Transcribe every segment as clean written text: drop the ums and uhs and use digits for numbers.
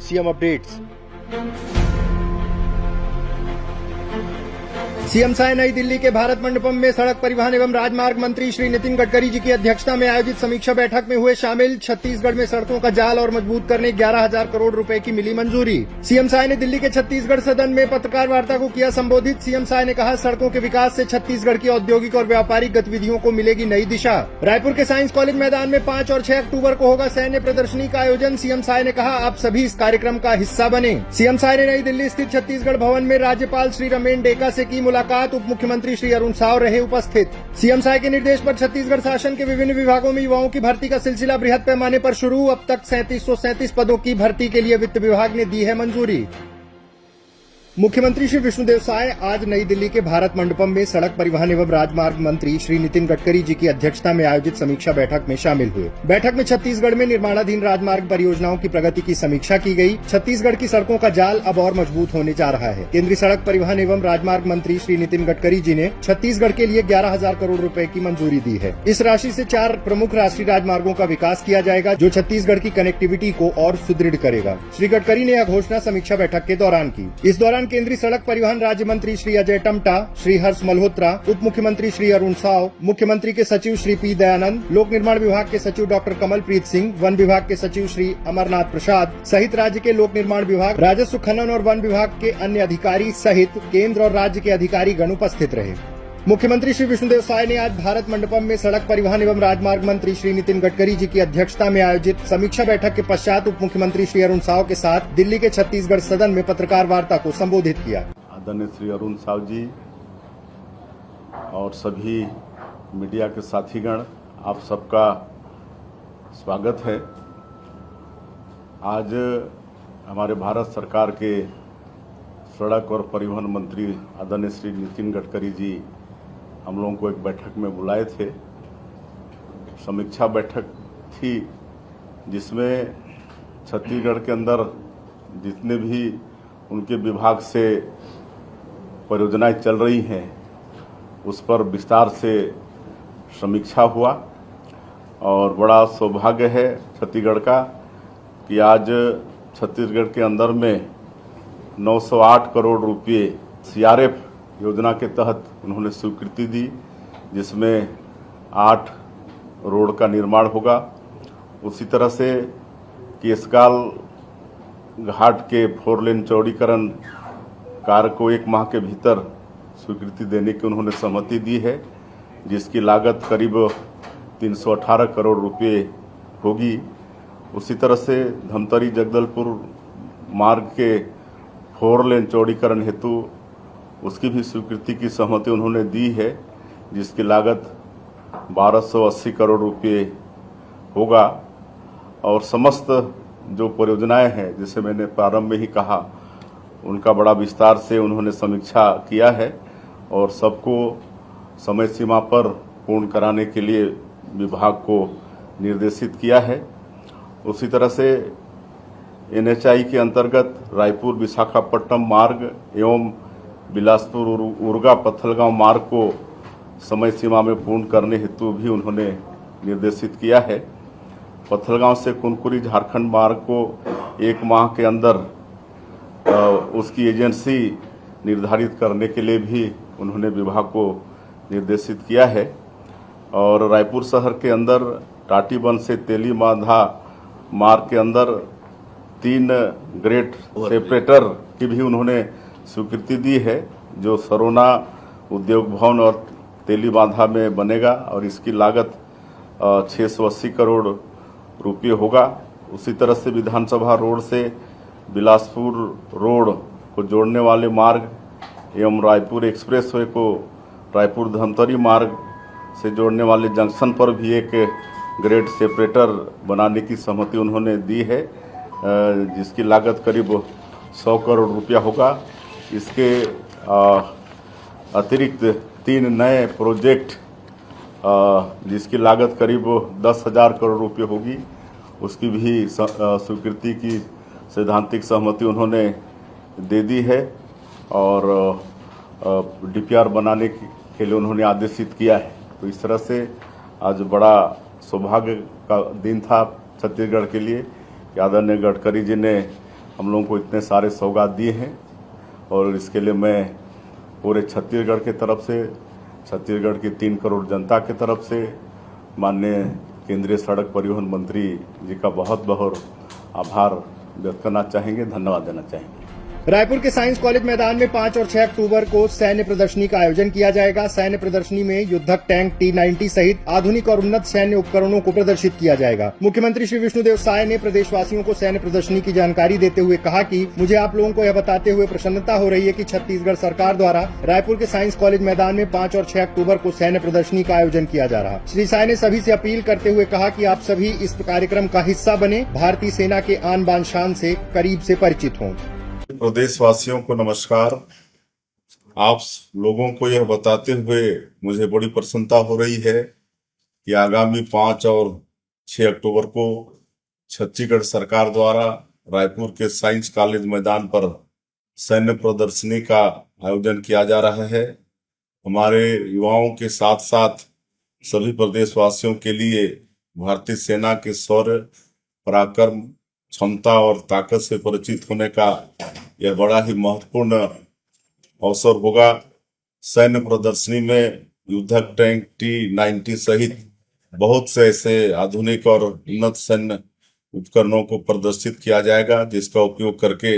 CM updates. CM Sai नई दिल्ली के भारत मंडपम में सड़क परिवहन एवं राजमार्ग मंत्री श्री नितिन गडकरी जी की अध्यक्षता में आयोजित समीक्षा बैठक में हुए शामिल। छत्तीसगढ़ में सड़कों का जाल और मजबूत करने 11,000 करोड़ रुपए की मिली मंजूरी। सीएम साय ने दिल्ली के छत्तीसगढ़ सदन में पत्रकार वार्ता को किया संबोधित। सीएम साय ने कहा, सड़कों के विकास से छत्तीसगढ़ की औद्योगिक और व्यापारिक गतिविधियों को मिलेगी नई दिशा। रायपुर के साइंस कॉलेज मैदान में 5 और 6 अक्टूबर को होगा सैन्य प्रदर्शनी का आयोजन। सीएम साय ने कहा, आप सभी इस कार्यक्रम का हिस्सा बने। सीएम साय ने नई दिल्ली स्थित छत्तीसगढ़ भवन में राज्यपाल श्री रमेन डेका से की मुलाकात। उप मुख्यमंत्री श्री अरुण साव रहे उपस्थित। सीएम साय के निर्देश पर छत्तीसगढ़ शासन के विभिन्न विभागों में युवाओं की भर्ती का सिलसिला बृहद पैमाने पर शुरू। अब तक 3737 पदों की भर्ती के लिए वित्त विभाग ने दी है मंजूरी। मुख्यमंत्री श्री विष्णुदेव साय आज नई दिल्ली के भारत मंडपम में सड़क परिवहन एवं राजमार्ग मंत्री श्री नितिन गडकरी जी की अध्यक्षता में आयोजित समीक्षा बैठक में शामिल हुए। बैठक में छत्तीसगढ़ में निर्माणाधीन राजमार्ग परियोजनाओं की प्रगति की समीक्षा की गई। छत्तीसगढ़ की सड़कों का जाल अब और मजबूत होने जा रहा है। केंद्रीय सड़क परिवहन एवं राजमार्ग मंत्री श्री नितिन गडकरी जी ने छत्तीसगढ़ के लिए 11,000 करोड़ रुपए की मंजूरी दी है। इस राशि से 4 प्रमुख राष्ट्रीय राजमार्गों का विकास किया जाएगा, जो छत्तीसगढ़ की कनेक्टिविटी को और सुदृढ़ करेगा। श्री गडकरी ने यह घोषणा समीक्षा बैठक के दौरान की। इस दौरान केंद्रीय सड़क परिवहन राज्य मंत्री श्री अजय टमटा, श्री हर्ष मल्होत्रा, उप मुख्यमंत्री श्री अरुण साव, मुख्यमंत्री के सचिव श्री पी दयानंद, लोक निर्माण विभाग के सचिव डॉक्टर कमलप्रीत सिंह, वन विभाग के सचिव श्री अमरनाथ प्रसाद सहित राज्य के लोक निर्माण विभाग, राजस्व, खनन और वन विभाग के अन्य अधिकारी सहित केंद्र और राज्य के अधिकारीगण उपस्थित रहे। मुख्यमंत्री श्री विष्णुदेव साय ने आज भारत मंडपम में सड़क परिवहन एवं राजमार्ग मंत्री श्री नितिन गडकरी जी की अध्यक्षता में आयोजित समीक्षा बैठक के पश्चात उप मुख्यमंत्री श्री अरुण साव के साथ दिल्ली के छत्तीसगढ़ सदन में पत्रकार वार्ता को संबोधित किया। आदरणीय श्री अरुण साव जी और सभी मीडिया के साथीगण, आप सबका स्वागत है। आज हमारे भारत सरकार के सड़क और परिवहन मंत्री आदरणीय श्री नितिन गडकरी जी हम लोगों को एक बैठक में बुलाए थे। समीक्षा बैठक थी जिसमें छत्तीसगढ़ के अंदर जितने भी उनके विभाग से परियोजनाएं चल रही हैं उस पर विस्तार से समीक्षा हुआ। और बड़ा सौभाग्य है छत्तीसगढ़ का कि आज छत्तीसगढ़ के अंदर में 908 करोड़ रुपये सीआरएफ योजना के तहत उन्होंने स्वीकृति दी, जिसमें 8 रोड का निर्माण होगा। उसी तरह से केसकाल घाट के 4 लेन चौड़ीकरण कार्य को 1 माह के भीतर स्वीकृति देने की उन्होंने सहमति दी है, जिसकी लागत करीब 318 करोड़ रुपये होगी। उसी तरह से धमतरी जगदलपुर मार्ग के 4 लेन चौड़ीकरण हेतु उसकी भी स्वीकृति की सहमति उन्होंने दी है, जिसकी लागत 1280 करोड़ रुपये होगा। और समस्त जो परियोजनाएं हैं, जिसे मैंने प्रारंभ में ही कहा, उनका बड़ा विस्तार से उन्होंने समीक्षा किया है और सबको समय सीमा पर पूर्ण कराने के लिए विभाग को निर्देशित किया है। उसी तरह से एनएचआई के अंतर्गत रायपुर विशाखापट्टनम मार्ग एवं बिलासपुर उरगा पत्थलगांव मार्ग को समय सीमा में पूर्ण करने हेतु भी उन्होंने निर्देशित किया है। पत्थलगांव से कुनकुरी झारखंड मार्ग को 1 माह के अंदर उसकी एजेंसी निर्धारित करने के लिए भी उन्होंने विभाग को निर्देशित किया है। और रायपुर शहर के अंदर टाटीबंध से तेली माधा मार्ग के अंदर 3 ग्रेट सेपरेटर की भी उन्होंने स्वीकृति दी है, जो सरोना उद्योग भवन और तेली बांधा में बनेगा और इसकी लागत 680 करोड़ रुपये होगा। उसी तरह से विधानसभा रोड से बिलासपुर रोड को जोड़ने वाले मार्ग एवं रायपुर एक्सप्रेसवे को रायपुर धमतरी मार्ग से जोड़ने वाले जंक्शन पर भी एक ग्रेड सेपरेटर बनाने की सहमति उन्होंने दी है, जिसकी लागत करीब 100 करोड़ रुपया होगा। इसके अतिरिक्त 3 नए प्रोजेक्ट जिसकी लागत करीब 10,000 करोड़ रुपये होगी, उसकी भी स्वीकृति की सैद्धांतिक सहमति उन्होंने दे दी है और डीपीआर बनाने के लिए उन्होंने आदेशित किया है। तो इस तरह से आज बड़ा सौभाग्य का दिन था छत्तीसगढ़ के लिए कि आदरणीय गडकरी जी ने हम लोगों को इतने सारे सौगात दिए हैं और इसके लिए मैं पूरे छत्तीसगढ़ की तरफ से, छत्तीसगढ़ की 3 करोड़ जनता की तरफ से माननीय केंद्रीय सड़क परिवहन मंत्री जी का बहुत बहुत आभार व्यक्त करना चाहेंगे, धन्यवाद देना चाहेंगे। रायपुर के साइंस कॉलेज मैदान में 5 और 6 अक्टूबर को सैन्य प्रदर्शनी का आयोजन किया जाएगा। सैन्य प्रदर्शनी में युद्धक टैंक T-90 सहित आधुनिक और उन्नत सैन्य उपकरणों को प्रदर्शित किया जाएगा। मुख्यमंत्री श्री विष्णुदेव साय ने प्रदेशवासियों को सैन्य प्रदर्शनी की जानकारी देते हुए कहा कि मुझे आप लोगों को यह बताते हुए प्रसन्नता हो रही है कि छत्तीसगढ़ सरकार द्वारा रायपुर के साइंस कॉलेज मैदान में 5 और 6 अक्टूबर को सैन्य प्रदर्शनी का आयोजन किया जा रहा है। श्री साय ने सभी से अपील करते हुए कहा कि आप सभी इस कार्यक्रम का हिस्सा बने, भारतीय सेना के आन बान शान से करीब से परिचित हों। प्रदेशवासियों को नमस्कार। आप लोगों को यह बताते हुए मुझे बड़ी प्रसन्नता हो रही है कि आगामी 5 और 6 अक्टूबर को छत्तीसगढ़ सरकार द्वारा रायपुर के साइंस कॉलेज मैदान पर सैन्य प्रदर्शनी का आयोजन किया जा रहा है। हमारे युवाओं के साथ साथ सभी प्रदेशवासियों के लिए भारतीय सेना के शौर्य, पराक्रम, क्षमता और ताकत से परिचित होने का यह बड़ा ही महत्वपूर्ण अवसर होगा। सैन्य प्रदर्शनी में युद्धक टैंक T-90 सहित बहुत से ऐसे आधुनिक और उन्नत सैन्य उपकरणों को प्रदर्शित किया जाएगा, जिसका उपयोग करके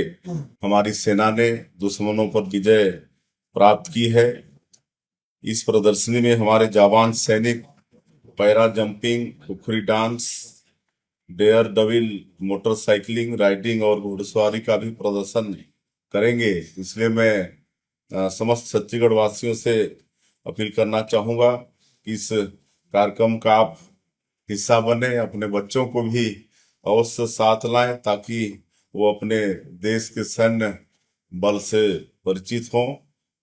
हमारी सेना ने दुश्मनों पर विजय प्राप्त की है। इस प्रदर्शनी में हमारे जाबान सैनिक para jumping, khukri dance, daredevil, motorcycling, riding और घुड़सवारी का भी प्रदर्शन करेंगे। इसलिए मैं समस्त छत्तीसगढ़ वासियों से अपील करना चाहूँगा कि इस कार्यक्रम का आप हिस्सा बने, अपने बच्चों को भी अवश्य साथ लाएं ताकि वो अपने देश के सैन्य बल से परिचित हों।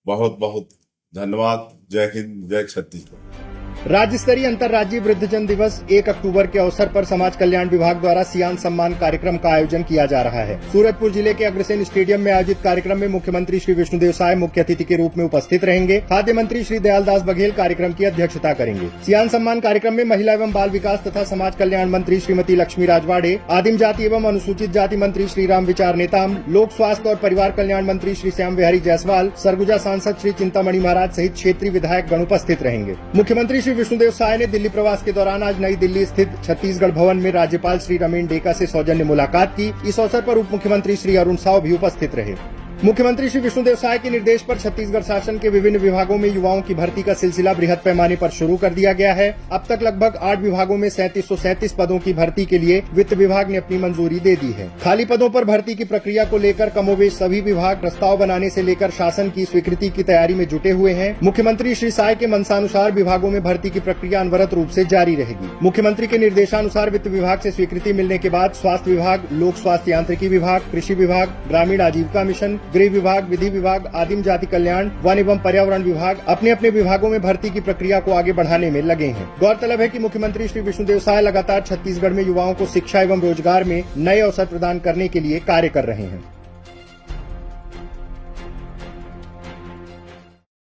बहुत बहुत धन्यवाद। जय हिंद, जय छत्तीसगढ़। राज्य स्तरीय अंतर्राज्यीय वृद्धजन दिवस 1 अक्टूबर के अवसर पर समाज कल्याण विभाग द्वारा सियान सम्मान कार्यक्रम का आयोजन किया जा रहा है। सूरजपुर जिले के अग्रसेन स्टेडियम में आयोजित कार्यक्रम में मुख्यमंत्री श्री विष्णुदेव साय मुख्य अतिथि के रूप में उपस्थित रहेंगे। खाद्य मंत्री श्री दयालदास बघेल कार्यक्रम की अध्यक्षता करेंगे। सियान सम्मान कार्यक्रम में महिला एवं बाल विकास तथा समाज कल्याण मंत्री श्रीमती लक्ष्मी राजवाड़े, आदिम जाति एवं अनुसूचित जाति मंत्री श्री राम विचार नेताम, लोक स्वास्थ्य और परिवार कल्याण मंत्री श्री श्याम बिहारी जायसवाल, सरगुजा सांसद श्री चिंतामणि महाराज सहित क्षेत्रीय विधायक गण उपस्थित रहेंगे। मुख्यमंत्री श्री विष्णुदेव साय ने दिल्ली प्रवास के दौरान आज नई दिल्ली स्थित छत्तीसगढ़ भवन में राज्यपाल श्री रमेन डेका से सौजन्य मुलाकात की। इस अवसर पर उप मुख्यमंत्री श्री अरुण साव भी उपस्थित रहे। मुख्यमंत्री श्री विष्णुदेव साय के निर्देश पर छत्तीसगढ़ शासन के विभिन्न विभागों में युवाओं की भर्ती का सिलसिला बृहद पैमाने पर शुरू कर दिया गया है। अब तक लगभग 8 विभागों में 3737 पदों की भर्ती के लिए वित्त विभाग ने अपनी मंजूरी दे दी है। खाली पदों पर भर्ती की प्रक्रिया को लेकर कमोबेश सभी विभाग प्रस्ताव बनाने से लेकर शासन की स्वीकृति की तैयारी में जुटे हुए हैं। मुख्यमंत्री श्री साय के मंशानुसार विभागों में भर्ती की प्रक्रिया अनवरत रूप से जारी रहेगी। मुख्यमंत्री के निर्देशानुसार वित्त विभाग से स्वीकृति मिलने के बाद स्वास्थ्य विभाग, लोक स्वास्थ्य यांत्रिकी विभाग, कृषि विभाग, ग्रामीण आजीविका मिशन, गृह विभाग, विधि विभाग, आदिम जाति कल्याण, वन एवं पर्यावरण विभाग अपने अपने विभागों में भर्ती की प्रक्रिया को आगे बढ़ाने में लगे हैं। गौरतलब है कि मुख्यमंत्री श्री विष्णुदेव साय लगातार छत्तीसगढ़ में युवाओं को शिक्षा एवं रोजगार में नए अवसर प्रदान करने के लिए कार्य कर रहे हैं।